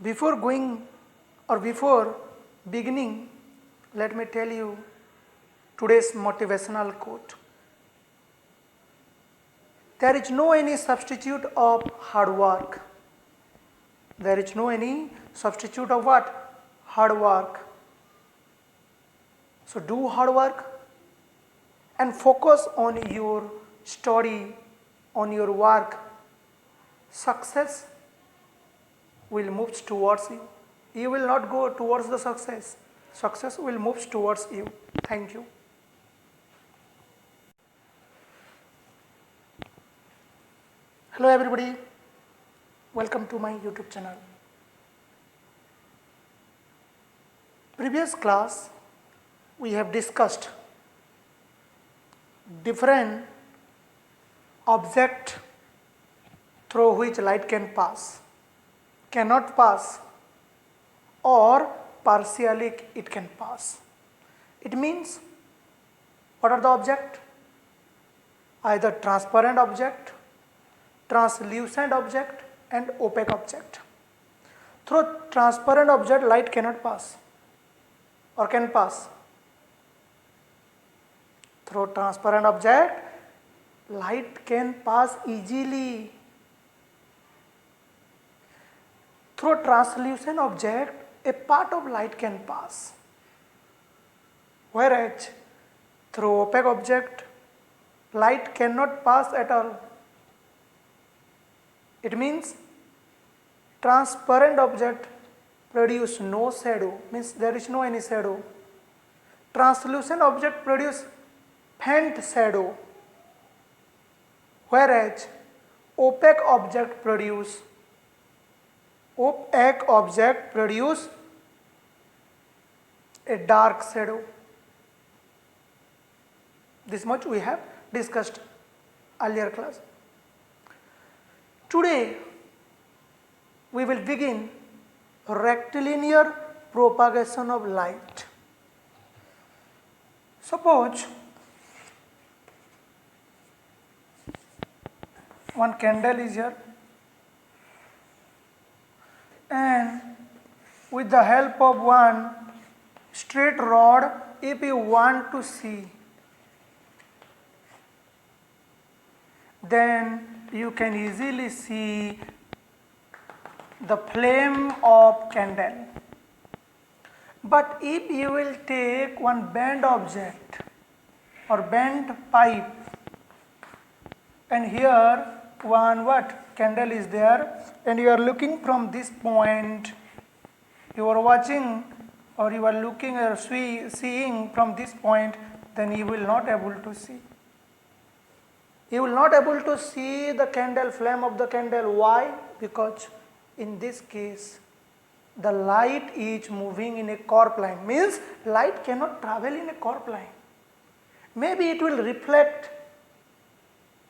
Before going or before beginning, let me tell you today's motivational quote. There is no any substitute of hard work. There is no any substitute of what? Hard work. So do hard work and focus on your study, on your work. Success will move towards you. You will not go towards the success. Success will move towards you. Thank you. Hello everybody. Welcome to my YouTube channel. Previous class we have discussed different object through which light can pass, cannot pass, or partially it can pass. It means what are the object? Either transparent object, translucent object and opaque object. Through transparent object light cannot pass or can pass. Through transparent object light can pass easily. Through translucent object a part of light can pass. Whereas through opaque object light cannot pass at all. It means transparent object produce no shadow, means there is no any shadow. Translucent object produce faint shadow, whereas opaque object produce a dark shadow. This much we have discussed earlier class. Today we will begin rectilinear propagation of light. Suppose one candle is here and with the help of one straight rod, if you want to see, then you can easily see the flame of candle. But if you will take one bent object or bent pipe and here one candle is there and you are looking from this point, you are watching or you are looking or seeing from this point, then you will not able to see. You will not able to see the candle, flame of the candle. Why? Because in this case the light is moving in a curved line, means light cannot travel in a curved line. Maybe it will reflect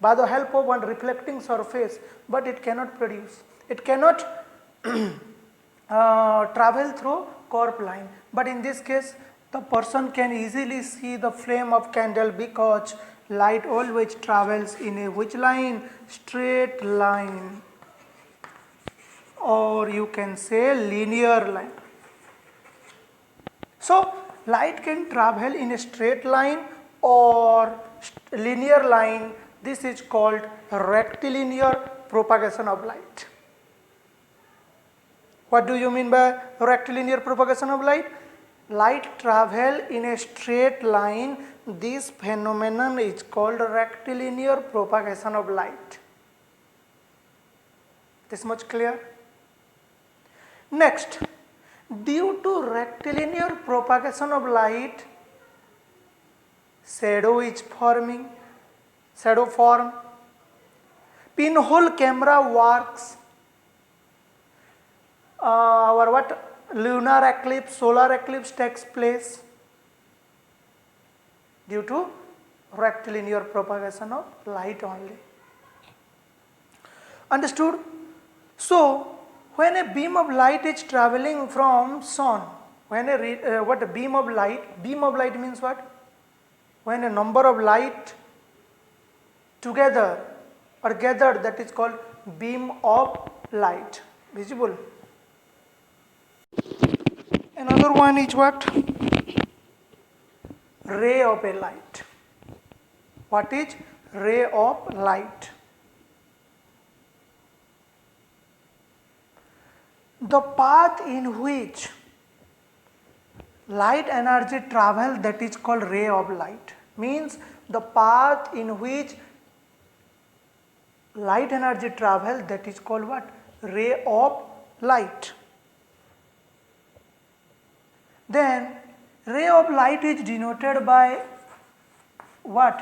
by the help of one reflecting surface, but it cannot produce. It cannot travel through curved line. But in this case the person can easily see the flame of candle because light always travels in a which line? Straight line, or you can say linear line. So light can travel in a straight line or linear line. This is called rectilinear propagation of light. What do you mean by rectilinear propagation of light? Light travel in a straight line. This phenomenon is called rectilinear propagation of light. This much clear? Next, due to rectilinear propagation of light, shadow is forming, shadow form. Pinhole camera works. Our lunar eclipse, solar eclipse takes place due to rectilinear propagation of light only. Understood? So when a beam of light is traveling from sun, when a beam of light means what? When a number of light together or gathered, that is called beam of light, visible. Another one is what? Ray of a light. What is ray of light? The path in which light energy travel, that is called ray of light. Means the path in which light energy travel, that is called what? Ray of light. Then ray of light is denoted by what?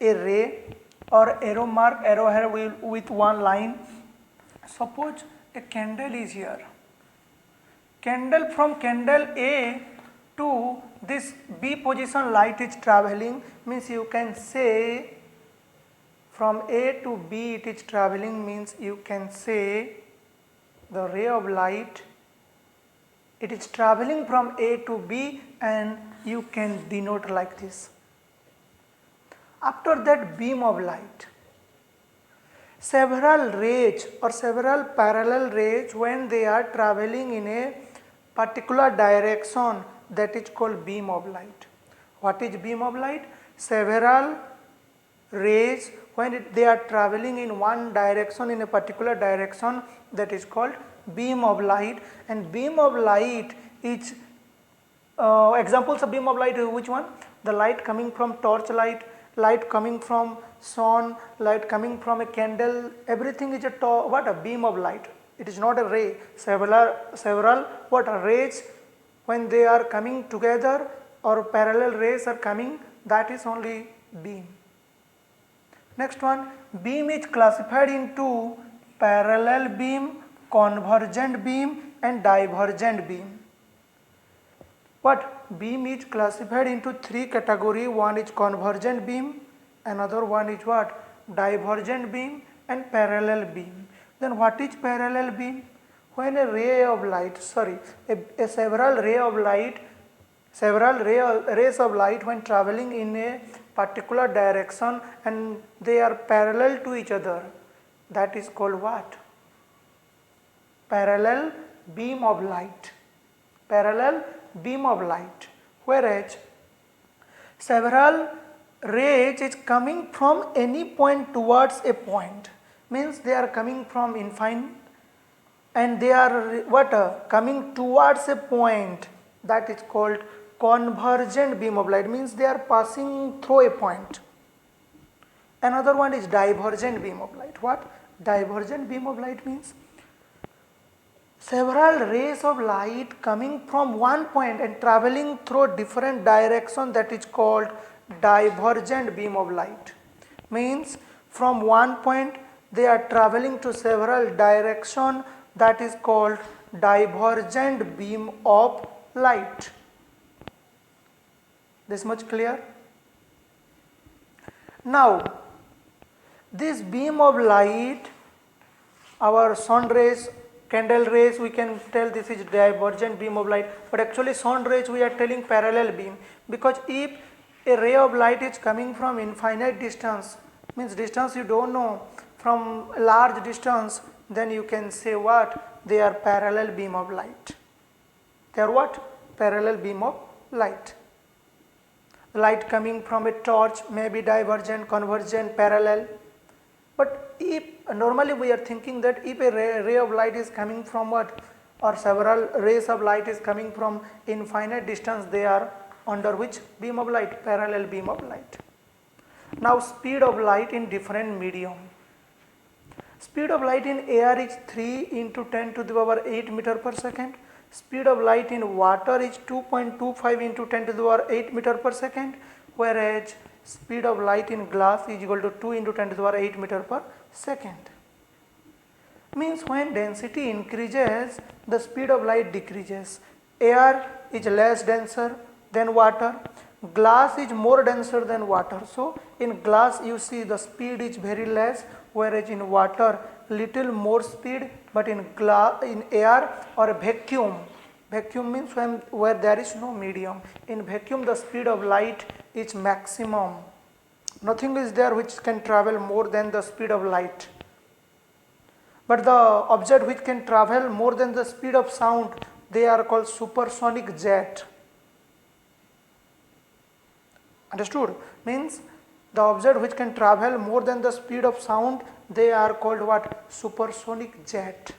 A ray or arrow mark, arrowhead with one line. Suppose a candle is here. Candle, from candle A to this B position light is traveling, means you can say from A to B it is traveling, means you can say the ray of light, it is traveling from A to B, and you can denote like this. After that, beam of light. Several rays or several parallel rays, when they are traveling in a particular direction, that is called beam of light. What is beam of light? Several rays, when they are traveling in one direction, in a particular direction, that is called beam of light. And beam of light is examples of beam of light, which one? The light coming from torch light coming from sun, light coming from a candle, everything is a beam of light. It is not a ray. Several rays, when they are coming together or parallel rays are coming, that is only beam. Next one, beam is classified into parallel beam, convergent beam and divergent beam. What? Beam is classified into three categories. One is convergent beam, another one is what? Divergent beam and parallel beam. Then what is parallel beam? When a ray of light, several rays of light when traveling in a particular direction and they are parallel to each other, that is called what? Parallel beam of light. Parallel beam of light. Whereas several rays is coming from any point towards a point, means they are coming from infinite and they are coming towards a point, that is called convergent beam of light, means they are passing through a point. Another one is divergent beam of light. What? Divergent beam of light means several rays of light coming from one point and traveling through different direction, that is called divergent beam of light. Means from one point they are traveling to several direction, that is called divergent beam of light. This much clear? Now this beam of light, our sun rays, candle rays, we can tell this is divergent beam of light, but actually sun rays we are telling parallel beam, because if a ray of light is coming from infinite distance, means distance you don't know, from large distance, then you can say what? They are parallel beam of light. They are what? Parallel beam of light. Light coming from a torch may be divergent, convergent, parallel. But if normally we are thinking that if a ray of light is coming from what, or several rays of light is coming from infinite distance, they are under which beam of light? Parallel beam of light. Now speed of light in different medium. Speed of light in air is 3 into 10 to the power 8 meter per second. Speed of light in water is 2.25 into 10 to the power 8 meter per second, whereas speed of light in glass is equal to 2 into 10 to the power 8 meter per second. Means when density increases, the speed of light decreases. Air is less denser than water, glass is more denser than water. So in glass you see the speed is very less, whereas in water little more speed, but in air or vacuum means where there is no medium, in vacuum the speed of light is maximum. Nothing is there which can travel more than the speed of light. But the object which can travel more than the speed of sound, they are called supersonic jet. Understood? Means the object which can travel more than the speed of sound, they are called what? Supersonic jet.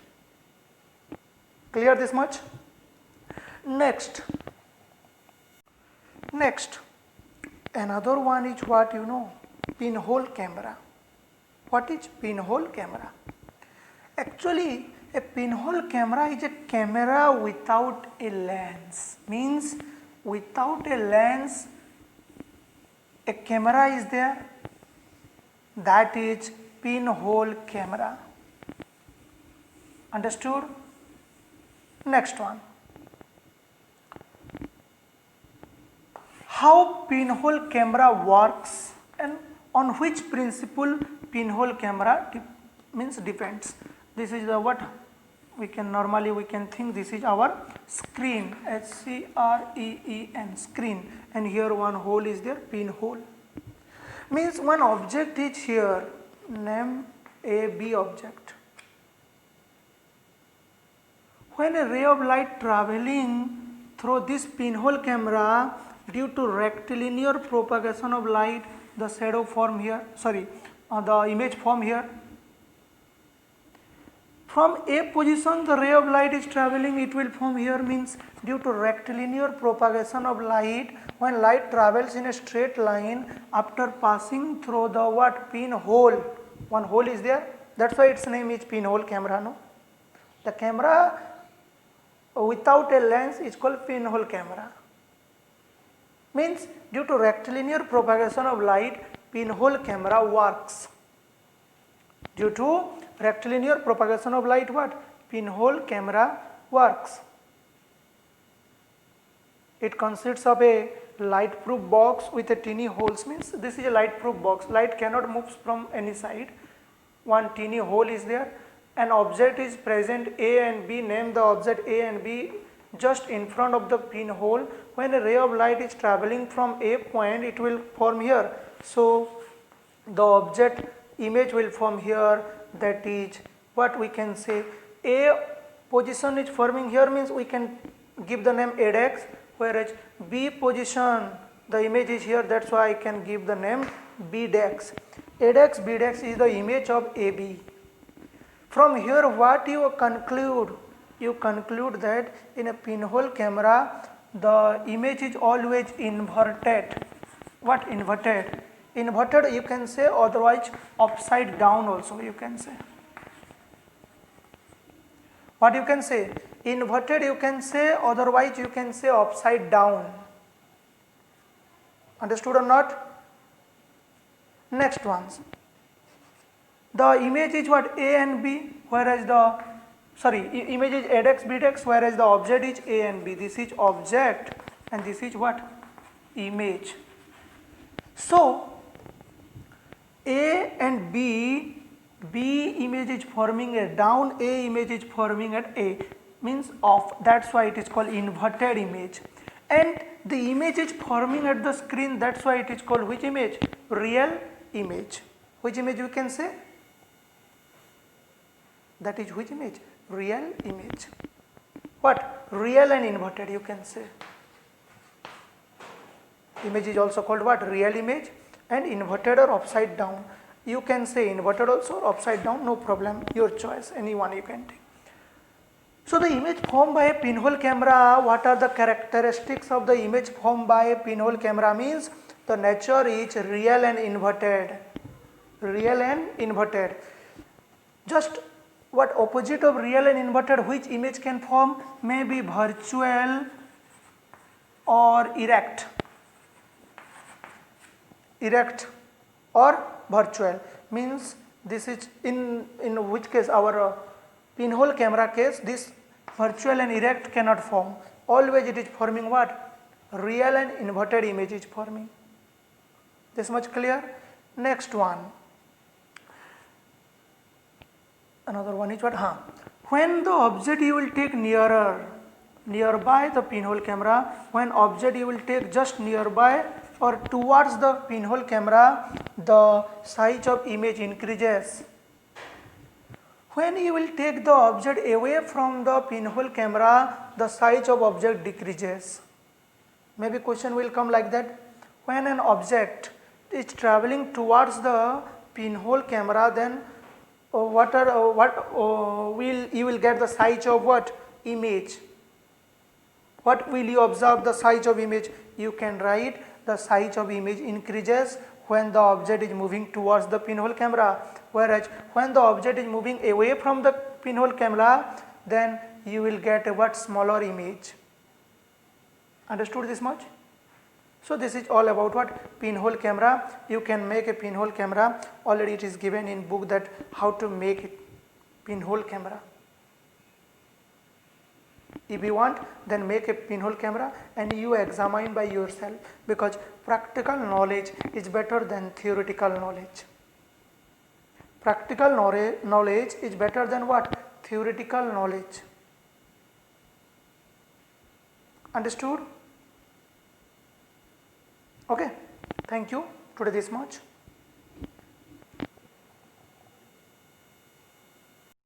Clear this much? Next, another one is what you know, pinhole camera. What is pinhole camera? Actually, a pinhole camera is a camera without a lens. Means without a lens, a camera is there, that is pinhole camera. Understood? Next one. How pinhole camera works and on which principle pinhole camera depends. This is the what we can think this is our screen, SCREEN, screen, and here one hole is there, pinhole. Means one object is here, name AB object. When a ray of light traveling through this pinhole camera, due to rectilinear propagation of light, the shadow form here, the image form here. From A position the ray of light is traveling, it will form here, means due to rectilinear propagation of light, when light travels in a straight line after passing through the what? Pinhole. One hole is there, that's why its name is pinhole camera, no? The camera without a lens is called pinhole camera. Means due to rectilinear propagation of light, pinhole camera works. Due to rectilinear propagation of light, what? Pinhole camera works. It consists of a light proof box with a teeny holes, means this is a light proof box, light cannot move from any side, one teeny hole is there, an object is present A and B, name the object A and B just in front of the pinhole. When a ray of light is traveling from A point, it will form here, so the object image will form here, that is what we can say, A position is forming here, means we can give the name ADEX, whereas B position the image is here, that's why I can give the name BDEX. ADEX, BDEX is the image of AB. From here what you conclude? You conclude that in a pinhole camera the image is always inverted. What? Inverted. Inverted you can say, otherwise upside down also you can say. What you can say? Inverted you can say, otherwise you can say upside down. Understood or not? Next ones. The image is what? A and B, whereas image is ADEX, BDEX, whereas the object is A and B. This is object and this is what? Image. So A and B image is forming a down, A image is forming at A, means off, that's why it is called inverted image. And the image is forming at the screen, that's why it is called which image? Real image. Which image you can say? That is which image? Real image. What? Real and inverted you can say. Image is also called what? Real image and inverted or upside down. You can say inverted also or upside down, no problem, your choice, any one you can take. So the image formed by a pinhole camera, what are the characteristics of the image formed by a pinhole camera? Means the nature is real and inverted. Real and inverted. Just what opposite of real and inverted, which image can form? Maybe virtual or erect. Erect or virtual, means this is in which case our pinhole camera case, this virtual and erect cannot form, always it is forming what? Real and inverted image is forming. This much clear? Next one, another one is what? When the object you will take nearby the pinhole camera, when object you will take just nearby or towards the pinhole camera, the size of image increases. When you will take the object away from the pinhole camera, the size of object decreases. Maybe question will come like that. When an object is traveling towards the pinhole camera, then you will get the size of what? Image. What will you observe the size of image? You can write the size of image increases when the object is moving towards the pinhole camera, whereas when the object is moving away from the pinhole camera, then you will get a what? Smaller image. Understood this much? So this is all about what? Pinhole camera. You can make a pinhole camera. Already it is given in book that how to make it pinhole camera. If you want, then make a pinhole camera and you examine by yourself, because practical knowledge is better than theoretical knowledge. Practical knowledge is better than what? Theoretical knowledge. Understood? Okay, thank you. Today this much.